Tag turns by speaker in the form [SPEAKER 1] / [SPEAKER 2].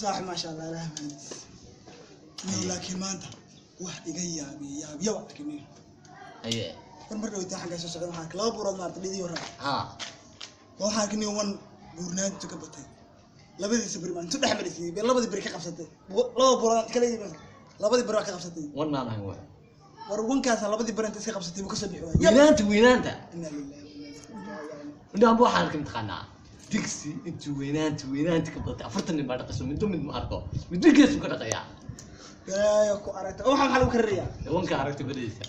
[SPEAKER 1] صاحب ما شاء الله لا مهندس لكن ما انت واحد يا كمين
[SPEAKER 2] ايه
[SPEAKER 1] مرة ويتا حاجة شغال معاك لا بورا ما تريدي ورا waxaan kani wan buurnaantu ka batay labadii sabriman tu dhaxmarisay beel labadii bari ka qabsatay laba buuraan kala yimid labadii bari ka qabsatay
[SPEAKER 2] wana aan way
[SPEAKER 1] war wankaas labadii bari inta iska qabsatay ka soo bixi
[SPEAKER 2] weynaanta inaan buu xaalkan taqaanaa digsi intu weynaanta ka batay 40 baa dhaqso mid ma arko mid gees ka dhaqaya
[SPEAKER 1] يا كو أركت waxaan xal u karriya
[SPEAKER 2] wanka aragtay badaysa